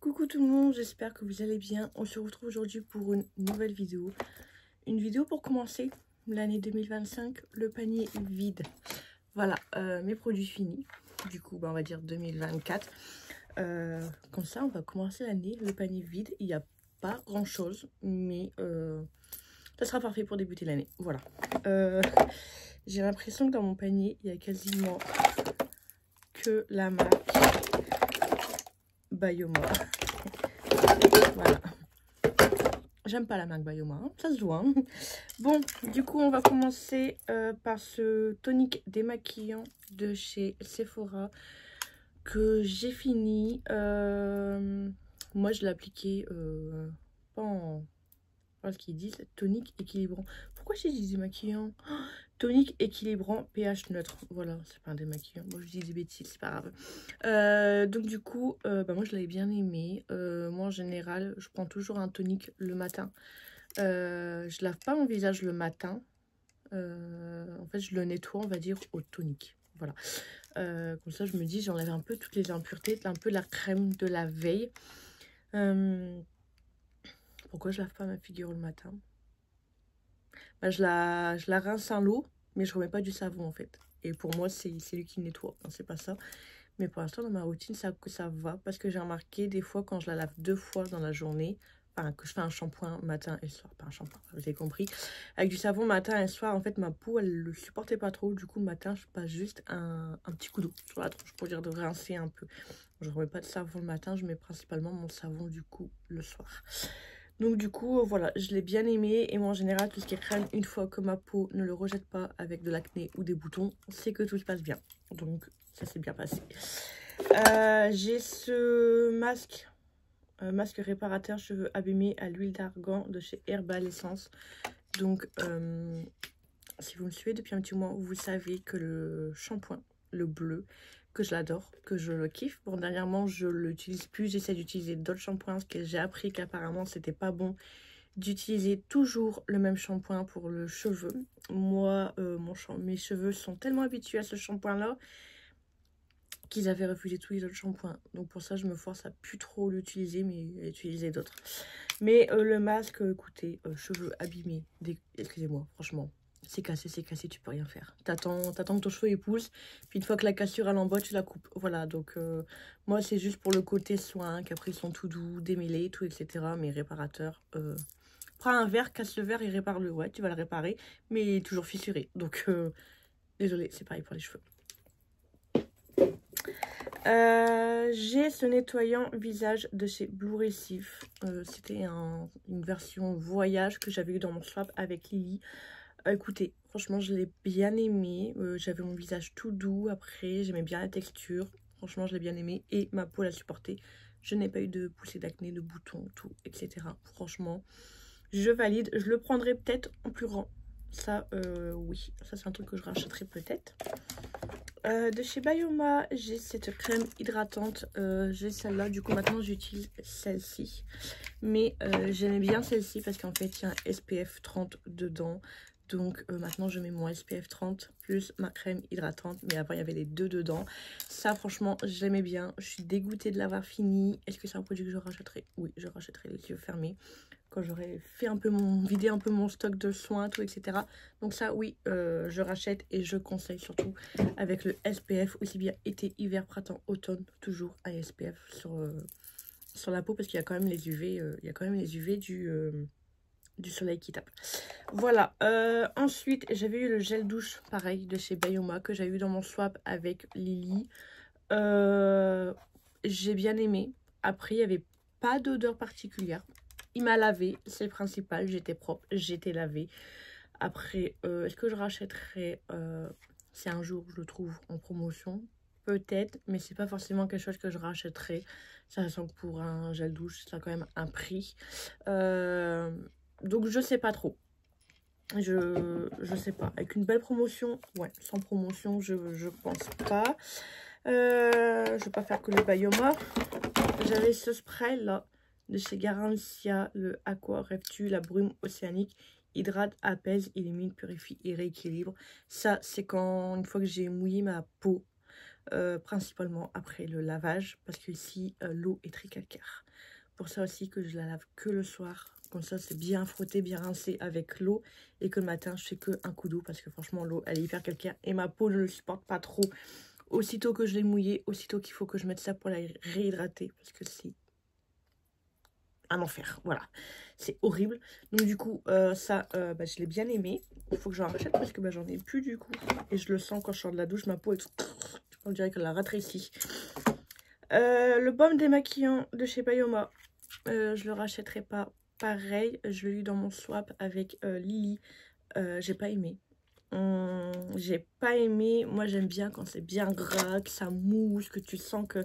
Coucou tout le monde, j'espère que vous allez bien. On se retrouve aujourd'hui pour une nouvelle vidéo. Une vidéo pour commencer l'année 2025, le panier vide. Voilà, mes produits finis. Du coup, on va dire 2024. Comme ça, on va commencer l'année, le panier vide. Il n'y a pas grand chose, mais ça sera parfait pour débuter l'année. Voilà. J'ai l'impression que dans mon panier, il y a quasiment que la marque Bayoma. Voilà. J'aime pas la marque Bayoma, hein, ça se voit. Hein. Bon, du coup, on va commencer par ce tonique démaquillant de chez Sephora que j'ai fini. Moi, je l'ai appliqué pas en... ce qu'ils disent, tonique équilibrant. Pourquoi j'ai dit démaquillant? Tonique équilibrant pH neutre. Voilà, c'est pas un démaquillant. Moi, je dis des bêtises, c'est pas grave. Donc, du coup, moi, je l'avais bien aimé. Moi, en général, je prends toujours un tonique le matin. Je lave pas mon visage le matin. En fait, je le nettoie, on va dire, au tonique. Voilà. Comme ça, je me dis, j'enlève un peu toutes les impuretés, un peu la crème de la veille. Pourquoi je lave pas ma figure le matin? Je la rince à l'eau, mais je remets pas du savon en fait. Et pour moi, c'est lui qui nettoie. Enfin, c'est pas ça. Mais pour l'instant, dans ma routine, ça va. Parce que j'ai remarqué des fois, quand je la lave 2 fois dans la journée, enfin, que je fais un shampoing matin et soir, pas un shampoing, vous avez compris. Avec du savon matin et soir, en fait, ma peau, elle le supportait pas trop. Du coup, le matin, je passe juste un petit coup d'eau sur la tronche pour dire de rincer un peu. Je remets pas de savon le matin, je mets principalement mon savon du coup le soir. Donc du coup, voilà, je l'ai bien aimé. Et moi, en général, tout ce qui est crème, une fois que ma peau ne le rejette pas avec de l'acné ou des boutons, c'est que tout se passe bien. Donc, ça s'est bien passé. J'ai ce masque, masque réparateur cheveux abîmés à l'huile d'argan de chez Herbal Essence. Donc, si vous me suivez depuis un petit moment, vous savez que le shampoing, le bleu, que je l'adore, que je le kiffe. Bon, dernièrement, je l'utilise plus. J'essaie d'utiliser d'autres shampoings parce que j'ai appris qu'apparemment, c'était pas bon d'utiliser toujours le même shampoing pour le cheveu. Moi, mes cheveux sont tellement habitués à ce shampoing-là qu'ils avaient refusé tous les autres shampoings. Donc pour ça, je me force à plus trop l'utiliser, mais à utiliser d'autres. Mais le masque, écoutez, cheveux abîmés, excusez-moi, franchement. C'est cassé, tu peux rien faire. T'attends que ton cheveu il pousse, puis une fois que la cassure elle en bas, tu la coupes. Voilà, donc moi c'est juste pour le côté soin, qu'après ils sont tout doux, démêlés, tout, etc. Mais réparateurs, prends un verre, casse le verre et répare-le. Ouais, tu vas le réparer, mais il est toujours fissuré. Donc, désolé, c'est pareil pour les cheveux. J'ai ce nettoyant visage de chez Blue Récif. C'était une version voyage que j'avais eu dans mon swap avec Lily. Écoutez, franchement, je l'ai bien aimé. J'avais mon visage tout doux après. J'aimais bien la texture. Franchement, je l'ai bien aimé. Et ma peau l'a supporté. Je n'ai pas eu de poussée d'acné, de boutons, tout, etc. Franchement, je valide. Je le prendrai peut-être en plus grand. Ça, oui. Ça, c'est un truc que je rachèterai peut-être. De chez Bayoma, j'ai cette crème hydratante. J'ai celle-là. Du coup, maintenant, j'utilise celle-ci. Mais j'aimais bien celle-ci parce qu'en fait, il y a un SPF 30 dedans. Donc maintenant je mets mon SPF 30 plus ma crème hydratante. Mais avant il y avait les deux dedans. Ça franchement j'aimais bien. Je suis dégoûtée de l'avoir fini. Est-ce que c'est un produit que je rachèterai? Oui, je rachèterai les yeux fermés. Quand j'aurai fait vidé un peu mon stock de soins, tout, etc. Donc ça oui, je rachète et je conseille surtout avec le SPF. Aussi bien été, hiver, printemps, automne. Toujours un SPF sur la peau parce qu'il y a quand même les UV. Il y a quand même les UV du soleil qui tape. Voilà. Ensuite, j'avais eu le gel douche, pareil, de chez Bayoma, que j'avais eu dans mon swap avec Lily. J'ai bien aimé. Après, il n'y avait pas d'odeur particulière. Il m'a lavé, c'est le principal. J'étais propre, j'étais lavée. Après, est-ce que je rachèterais si un jour je le trouve en promotion? Peut-être, mais c'est pas forcément quelque chose que je rachèterais. Ça sent que pour un gel douche, ça a quand même un prix. Donc je sais pas trop. Je sais pas. Avec une belle promotion, ouais. Sans promotion, je pense pas. Je vais pas faire que le Bayoma. J'avais ce spray là de chez Garancia, le Aqua Reptu, la brume océanique. Hydrate, apaise, élimine, purifie et rééquilibre. Ça, c'est quand une fois que j'ai mouillé ma peau, principalement après le lavage, parce que ici l'eau est très calcaire. pour ça aussi que je la lave que le soir. Comme ça, c'est bien frotté, bien rincé avec l'eau. Et que le matin, je fais que un coup d'eau parce que franchement, l'eau, elle est hyper calcaire. Et ma peau ne le supporte pas trop. Aussitôt que je l'ai mouillée, aussitôt qu'il faut que je mette ça pour la réhydrater. Parce que c'est un enfer, voilà. C'est horrible. Donc du coup, ça, je l'ai bien aimé. Il faut que j'en rachète parce que j'en ai plus du coup. Et je le sens quand je sors de la douche, ma peau est... On dirait qu'elle a rétréci. Le baume démaquillant de chez Bayoma. Je le rachèterai pas. Pareil, je l'ai eu dans mon swap avec Lily. J'ai pas aimé. J'ai pas aimé. Moi, j'aime bien quand c'est bien gras, que ça mousse, que tu sens que...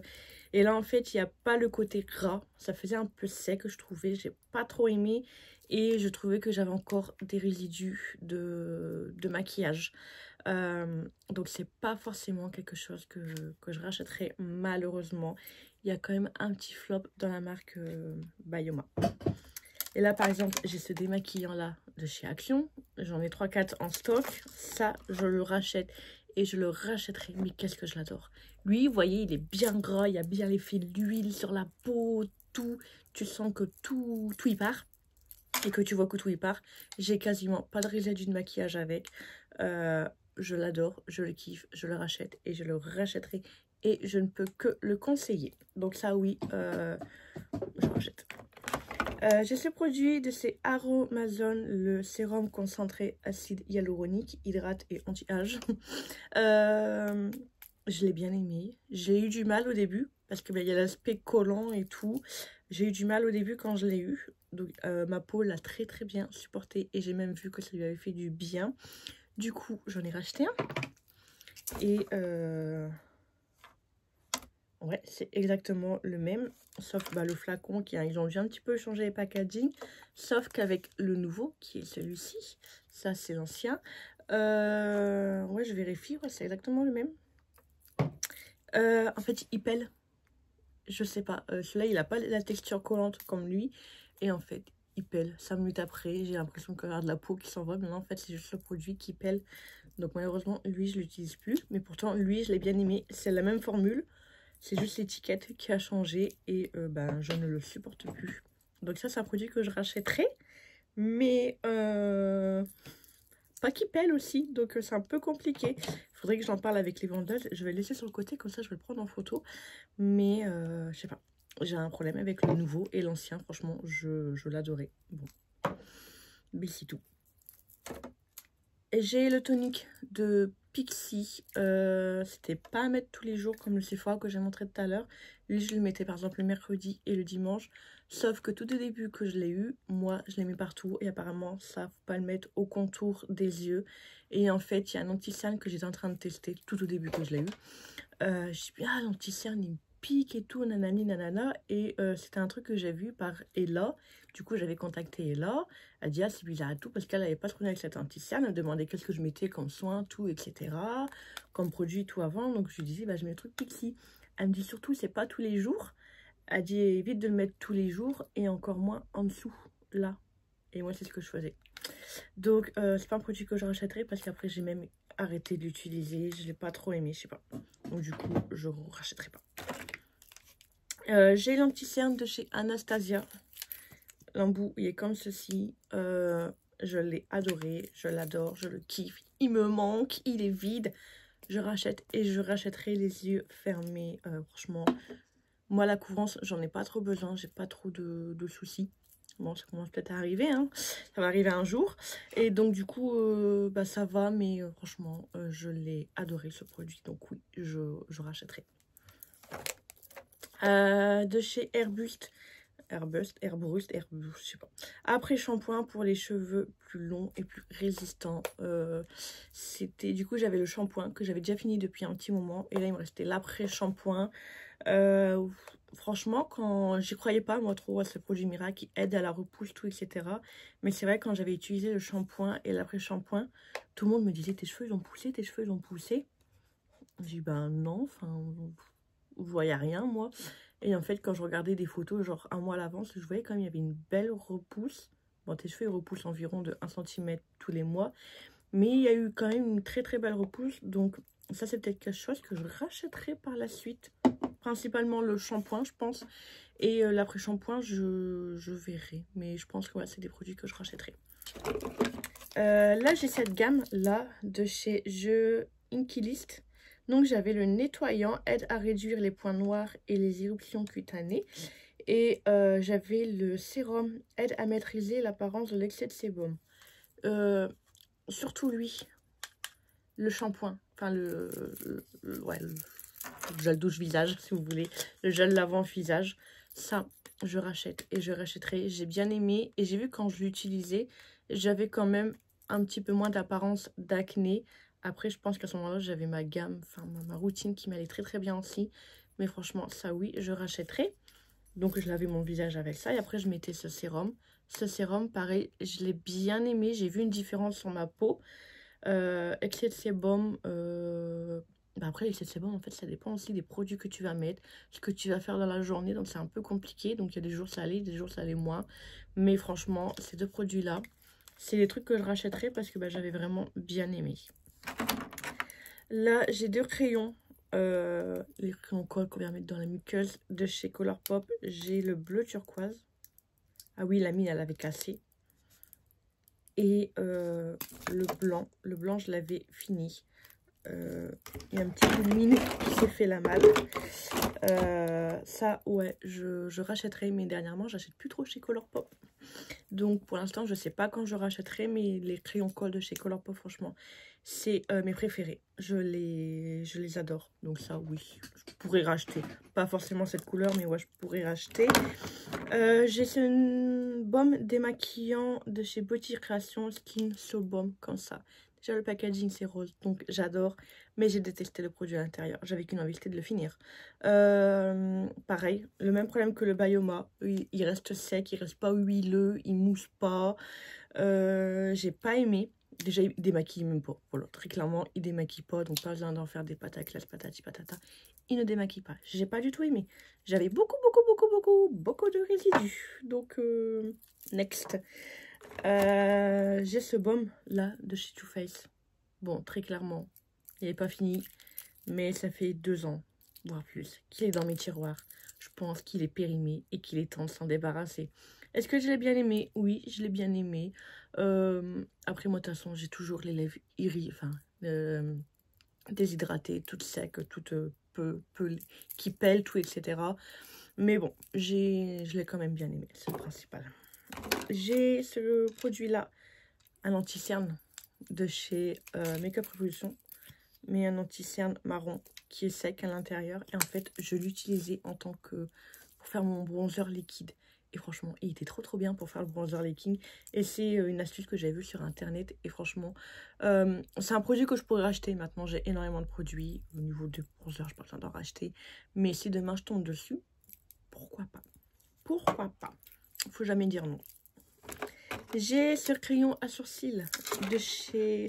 Et là, en fait, il n'y a pas le côté gras. Ça faisait un peu sec, je trouvais. J'ai pas trop aimé. Et je trouvais que j'avais encore des résidus de maquillage. Donc, c'est pas forcément quelque chose que je rachèterai, malheureusement. Il y a quand même un petit flop dans la marque Bayoma. Et là, par exemple, j'ai ce démaquillant-là de chez Action. J'en ai 3-4 en stock. Ça, je le rachète et je le rachèterai. Mais qu'est-ce que je l'adore. Lui, vous voyez, il est bien gras. Il y a bien l'effet d'huile sur la peau, tout. Tu sens que tout y part. Et que tu vois que tout y part. J'ai quasiment pas de résidus de maquillage avec. Je l'adore, je le kiffe, je le rachète et je le rachèterai. Et je ne peux que le conseiller. Donc ça, oui, je rachète. J'ai ce produit de chez Aromazone, le sérum concentré acide hyaluronique, hydrate et anti-âge. Je l'ai bien aimé. J'ai eu du mal au début parce qu'il y a l'aspect collant et tout. J'ai eu du mal au début quand je l'ai eu. Donc ma peau l'a très très bien supporté et j'ai même vu que ça lui avait fait du bien. Du coup, j'en ai racheté un. Et ouais, c'est exactement le même. Sauf le flacon, ils ont dû un petit peu changer les packaging. Sauf qu'avec le nouveau, qui est celui-ci, ça c'est l'ancien. Ouais, je vérifie, ouais, c'est exactement le même. En fait, il pèle. Je sais pas. Celui-là, il n'a pas la texture collante comme lui. Et en fait, il pèle. 5 minutes après, j'ai l'impression qu'il y a de la peau qui s'envoie. Mais non, en fait, c'est juste le produit qui pèle. Donc malheureusement, lui, je l'utilise plus. Mais pourtant, lui, je l'ai bien aimé. C'est la même formule. C'est juste l'étiquette qui a changé et je ne le supporte plus. Donc ça, c'est un produit que je rachèterai. Mais pas qui pèle aussi. Donc c'est un peu compliqué. Il faudrait que j'en parle avec les vendeuses. Je vais le laisser sur le côté, comme ça je vais le prendre en photo. Mais je sais pas. J'ai un problème avec le nouveau et l'ancien. Franchement, je l'adorais. Bon. Mais c'est tout. J'ai le tonique de Pixi. C'était pas à mettre tous les jours comme le Sephora que j'ai montré tout à l'heure. Lui, je le mettais par exemple le mercredi et le dimanche. Sauf que tout au début que je l'ai eu, moi, je l'ai mis partout. Et apparemment, ça, faut pas le mettre au contour des yeux. Et en fait, il y a un anti-cerne que j'étais en train de tester tout au début que je l'ai eu. Je suis dit, ah, l'anti-cerne, il me pique et tout, nanani, nanana. Et c'était un truc que j'ai vu par Ella. Du coup, j'avais contacté Ella. Elle dit, ah, c'est bizarre et tout, parce qu'elle n'avait pas trouvé avec cette anti-cerne. Elle me demandait qu'est-ce que je mettais comme soin, tout, etc. Comme produit, tout avant. Donc, je lui disais, je mets le truc Pixi. Elle me dit, surtout, c'est pas tous les jours. Elle dit, évite de le mettre tous les jours et encore moins en dessous, là. Et moi, c'est ce que je faisais. Donc, c'est pas un produit que je rachèterai parce qu'après, j'ai même arrêté de l'utiliser. Je l'ai pas trop aimé, je sais pas. Donc, du coup, je ne rachèterai pas. J'ai l'anti-cerne de chez Anastasia. L'embout, il est comme ceci. Je l'ai adoré, je l'adore, je le kiffe. Il me manque, il est vide. Je rachète et je rachèterai les yeux fermés. Franchement, moi, la couvrance, j'en ai pas trop besoin. J'ai pas trop de soucis. Bon, ça commence peut-être à arriver, hein. Ça va arriver un jour. Et donc, du coup, ça va. Mais franchement, je l'ai adoré, ce produit. Donc, oui, je rachèterai. De chez Airbust, je sais pas. Après shampoing pour les cheveux plus longs et plus résistants. C'était, du coup, j'avais le shampoing que j'avais déjà fini depuis un petit moment. Et là, il me restait l'après shampoing. Franchement, quand j'y croyais pas, moi, trop à ce produit miracle qui aide à la repousse, tout, etc. Mais c'est vrai, quand j'avais utilisé le shampoing et l'après-shampoing, tout le monde me disait, tes cheveux, ils ont poussé, tes cheveux, ils ont poussé. J'ai dit, ben non, enfin, vous voyez rien, moi. Et en fait, quand je regardais des photos, genre un mois à l'avance, je voyais quand même, il y avait une belle repousse. Bon, tes cheveux, ils repoussent environ de 1 cm tous les mois. Mais il y a eu quand même une très très belle repousse. Donc, ça, c'est peut-être quelque chose que je rachèterai par la suite. principalement le shampoing, je pense. Et l'après-shampoing, je verrai. Mais je pense que ouais, c'est des produits que je rachèterai. Là, j'ai cette gamme-là de chez Je Inkilist. Donc, j'avais le nettoyant, aide à réduire les points noirs et les éruptions cutanées. Et j'avais le sérum, aide à maîtriser l'apparence de l'excès de sébum. Surtout lui, le shampoing, enfin le gel douche visage, si vous voulez, le gel lavant visage. Ça, je rachète et je rachèterai. J'ai bien aimé et j'ai vu quand je l'utilisais, j'avais quand même un petit peu moins d'apparence d'acné. Après, je pense qu'à ce moment-là, j'avais ma gamme, enfin ma routine qui m'allait très très bien aussi. Mais franchement, ça oui, je rachèterai. Donc, je lavais mon visage avec ça. Et après, je mettais ce sérum. Ce sérum, pareil, je l'ai bien aimé. J'ai vu une différence sur ma peau. Excès de sébum. Après, l'excès de sébum, en fait, ça dépend aussi des produits que tu vas mettre. Ce que tu vas faire dans la journée. Donc, c'est un peu compliqué. Donc, il y a des jours ça allait, des jours ça allait moins. Mais franchement, ces deux produits-là, c'est les trucs que je rachèterai parce que j'avais vraiment bien aimé. Là, j'ai deux crayons. Les crayons colle qu'on vient mettre dans la muqueuse de chez Colourpop. J'ai le bleu turquoise. Ah oui, la mine, elle avait cassé. Et le blanc. Le blanc, je l'avais fini. Il y a un petit peu de mine qui s'est fait la malle. Ça, ouais, je rachèterai. Mais dernièrement, j'achète plus trop chez Colourpop. Donc, pour l'instant, je ne sais pas quand je rachèterai. Mais les crayons colle de chez Colourpop, franchement, c'est mes préférés. Je les adore. Donc ça, oui, je pourrais racheter. Pas forcément cette couleur, mais ouais, je pourrais racheter. J'ai ce baume démaquillant de chez Beauty Creation Skin Soul Balm, comme ça. Déjà, le packaging, c'est rose, donc j'adore. Mais j'ai détesté le produit à l'intérieur. J'avais qu'une envie, c'était de le finir. Pareil, le même problème que le Bioma. Il reste sec, il reste pas huileux, il mousse pas. J'ai pas aimé. Déjà, il démaquille même pas. Voilà, très clairement, il démaquille pas. Donc, pas besoin d'en faire des pâtes à classe, patati patata. Il ne démaquille pas. J'ai pas du tout aimé. J'avais beaucoup de résidus. Donc, next. J'ai ce baume là de chez Too Faced. Bon, très clairement, il n'est pas fini. Mais ça fait 2 ans, voire plus, qu'il est dans mes tiroirs. Je pense qu'il est périmé et qu'il est temps de s'en débarrasser. Est-ce que je l'ai bien aimé? Oui, je l'ai bien aimé. Après, moi, de toute façon, j'ai toujours les lèvres déshydratées, toutes secs, toutes qui pèlent, tout, etc. Mais bon, je l'ai quand même bien aimé, c'est le principal. J'ai ce produit-là, un anti-cerne de chez Make Up Revolution. Mais un anti-cerne marron qui est sec à l'intérieur. Et en fait, je l'utilisais en tant que pour faire mon bronzer liquide. Et franchement, il était trop bien pour faire le bronzer liquide. Et c'est une astuce que j'avais vue sur internet. Et franchement, c'est un produit que je pourrais racheter. Maintenant, j'ai énormément de produits. Au niveau du bronzer, je n'ai pas besoin d'en racheter. Mais si demain je tombe dessus, pourquoi pas? Pourquoi pas? Il ne faut jamais dire non. J'ai ce crayon à sourcils de chez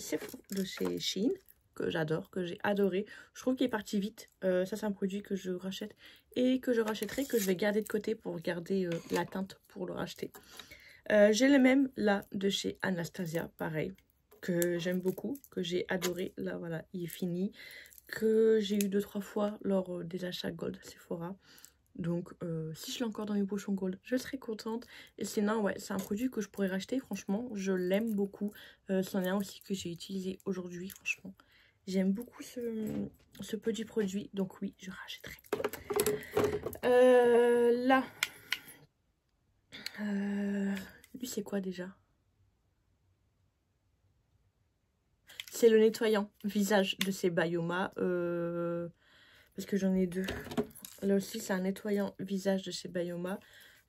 Shein. Que j'adore, que j'ai adoré. Je trouve qu'il est parti vite. Ça, c'est un produit que je rachète et que je rachèterai, que je vais garder de côté pour garder la teinte pour le racheter. J'ai le même là de chez Anastasia, pareil, que j'aime beaucoup, que j'ai adoré. Là, voilà, il est fini. Que j'ai eu 2-3 fois lors des achats Gold Sephora. Donc, si je l'ai encore dans mes pochons Gold, je serai contente. Et sinon, ouais, c'est un produit que je pourrais racheter. Franchement, je l'aime beaucoup. C'en est un aussi que j'ai utilisé aujourd'hui, franchement. J'aime beaucoup ce petit produit. Donc oui, je rachèterai. Là. Lui, c'est quoi déjà? C'est le nettoyant visage de chez Bioma. Parce que j'en ai 2. Là aussi, c'est un nettoyant visage de chez Bioma.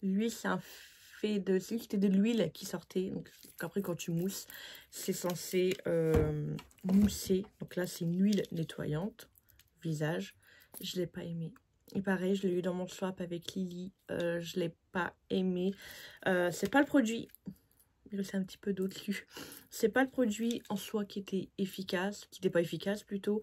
Lui, c'est un fait de... C'était de l'huile qui sortait. Donc après, quand tu mousses, c'est censé mousser. Donc là, c'est une huile nettoyante visage. Je ne l'ai pas aimé. Et pareil, je l'ai eu dans mon swap avec Lily. Je ne l'ai pas aimé. C'est pas le produit. Il reste un petit peu d'eau dessus. C'est pas le produit en soi qui était efficace. Qui n'était pas efficace plutôt.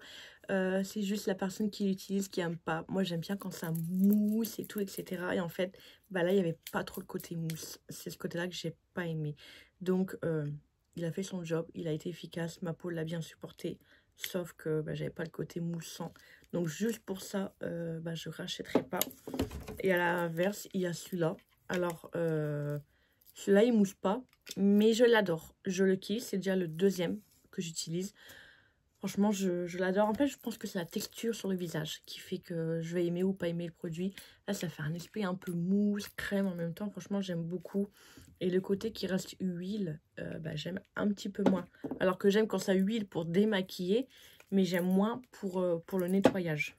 C'est juste la personne qui l'utilise qui aime pas. Moi, j'aime bien quand ça mousse et tout, etc. Et en fait, bah là, il n'y avait pas trop le côté mousse. C'est ce côté-là que j'ai pas aimé. Donc, il a fait son job. Il a été efficace. Ma peau l'a bien supporté. Sauf que j'avais pas le côté moussant. Donc juste pour ça, bah, je rachèterai pas. Et à l'inverse, il y a celui-là. Alors, celui-là, il mousse pas, mais je l'adore. Je le kiffe, c'est déjà le deuxième que j'utilise. Franchement, je l'adore. En fait, je pense que c'est la texture sur le visage qui fait que je vais aimer ou pas aimer le produit. Là, ça fait un aspect un peu mousse, crème en même temps. Franchement, j'aime beaucoup. Et le côté qui reste huile, bah, j'aime un petit peu moins. Alors que j'aime quand ça huile pour démaquiller, mais j'aime moins pour le nettoyage.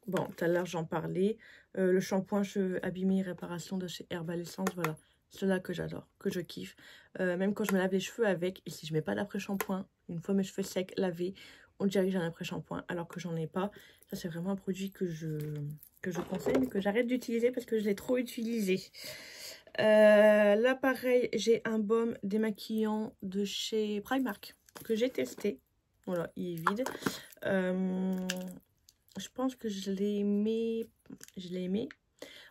Bon, tout à l'heure, j'en parlais. Le shampoing cheveux abîmés réparation de chez Herbal Essence, voilà. Ceux-là que j'adore, que je kiffe. Même quand je me lave les cheveux avec, et si je mets pas d'après-shampoing, une fois mes cheveux secs, lavés, on dirait que j'ai un après-shampoing, alors que j'en ai pas. Ça, c'est vraiment un produit que je conseille, mais que j'arrête d'utiliser parce que je l'ai trop utilisé. Là, pareil, j'ai un baume démaquillant de chez Primark que j'ai testé. Voilà, il est vide. Je pense que je l'ai aimé. Je l'ai aimé.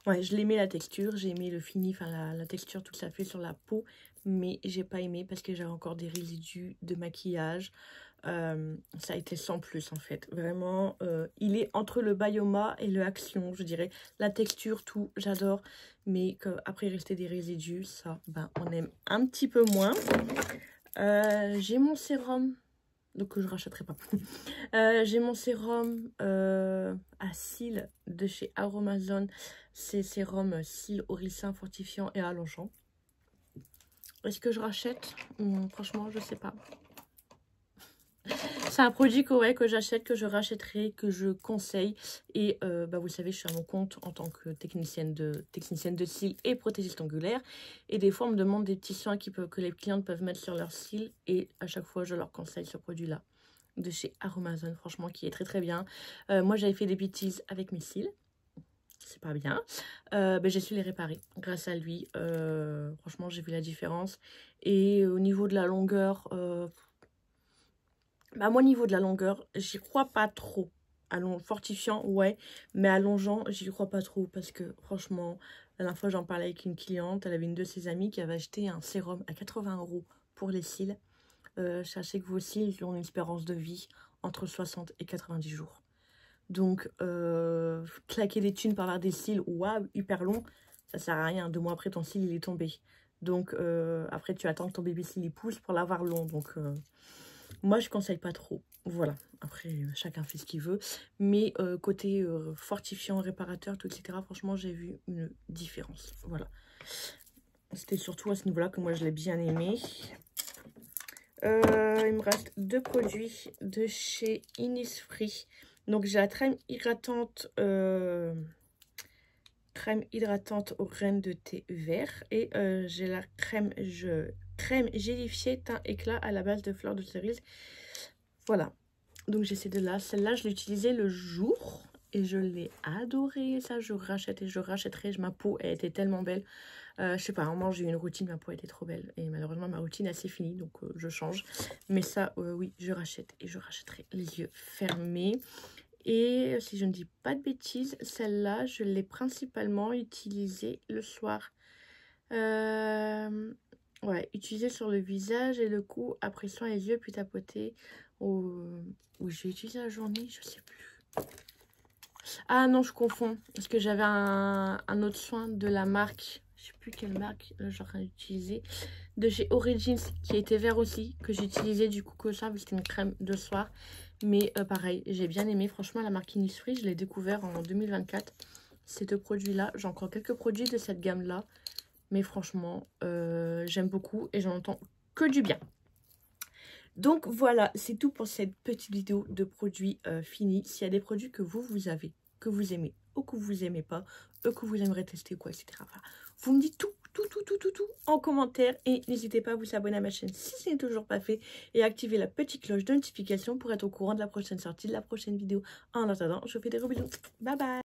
Ouais, je l'ai aimé la texture. J'ai aimé le fini, enfin la texture, tout ça fait sur la peau. Mais j'ai pas aimé parce que j'avais encore des résidus de maquillage. Ça a été sans plus en fait. Vraiment, il est entre le Bioma et le Action, je dirais. La texture, tout, j'adore. Mais après il restait des résidus, ça, ben, on aime un petit peu moins. J'ai mon sérum. Donc je rachèterai pas. J'ai mon sérum à cils de chez Aromazone. C'est sérum cils oricin fortifiant et allongeant. Est-ce que je rachète? Franchement, je sais pas. C'est un produit que j'achète, que je rachèterai, que je conseille. Et bah, vous savez, je suis à mon compte en tant que technicienne de cils et prothésiste ongulaire. Et des fois, on me demande des petits soins que les clientes peuvent mettre sur leurs cils. Et à chaque fois, je leur conseille ce produit-là de chez Aromazone, franchement, qui est très très bien. Moi, j'avais fait des bêtises avec mes cils. C'est pas bien. Ben, j'ai su les réparer grâce à lui. Franchement, j'ai vu la différence. Et au niveau de la longueur... bah, moi, au niveau de la longueur, j'y crois pas trop. Fortifiant, ouais. Mais allongeant, j'y crois pas trop. Parce que, franchement, la dernière fois, j'en parlais avec une cliente. Elle avait une de ses amies qui avait acheté un sérum à 80 € pour les cils. Sachez que vos cils ont une espérance de vie entre 60 et 90 jours. Donc, claquer des thunes pour avoir des cils, waouh, hyper longs, ça sert à rien. 2 mois après, ton cil, il est tombé. Donc, après, tu attends que ton bébé cil il pousse pour l'avoir long. Donc, moi, je conseille pas trop. Voilà. Après, chacun fait ce qu'il veut. Mais côté fortifiant, réparateur, tout, etc., franchement, j'ai vu une différence. Voilà. C'était surtout à ce niveau-là que moi, je l'ai bien aimé. Il me reste 2 produits de chez Innisfree. Donc j'ai la crème hydratante aux graines de thé vert. Et j'ai la crème gélifiée teint éclat à la base de fleurs de cerise. Voilà. Donc j'ai ces deux-là. Celle-là, je l'ai utilisée le jour. Et je l'ai adorée. Ça, je rachète et je rachèterai. Ma peau, elle était tellement belle. Je sais pas, à un moment j'ai eu une routine, ma peau était trop belle. Et malheureusement, ma routine est assez finie, donc je change. Mais ça, oui, je rachète. Et je rachèterai les yeux fermés. Et si je ne dis pas de bêtises, celle-là, je l'ai principalement utilisée le soir. Ouais, utilisée sur le visage et le cou, après soin les yeux, puis tapoter. Oui, j'ai utilisé la journée, je sais plus. Ah non, je confonds. Parce que j'avais un autre soin de la marque. Je sais plus quelle marque j'aurais utilisé. De chez Origins, qui était vert aussi. Que j'ai utilisé du coup que ça. C'était une crème de soir. Mais pareil, j'ai bien aimé. Franchement, la marque Innisfree, je l'ai découvert en 2024. Ces deux produits-là. J'ai encore quelques produits de cette gamme-là. Mais franchement, j'aime beaucoup. Et j'en entends que du bien. Donc voilà, c'est tout pour cette petite vidéo de produits finis. S'il y a des produits que vous avez, que vous aimez ou que vous aimez pas, que vous aimeriez tester, quoi, etc. Voilà. Vous me dites tout en commentaire et n'hésitez pas à vous abonner à ma chaîne si ce n'est toujours pas fait et à activer la petite cloche de notification pour être au courant de la prochaine sortie, de la prochaine vidéo. En attendant, je vous fais des gros bisous. Bye bye!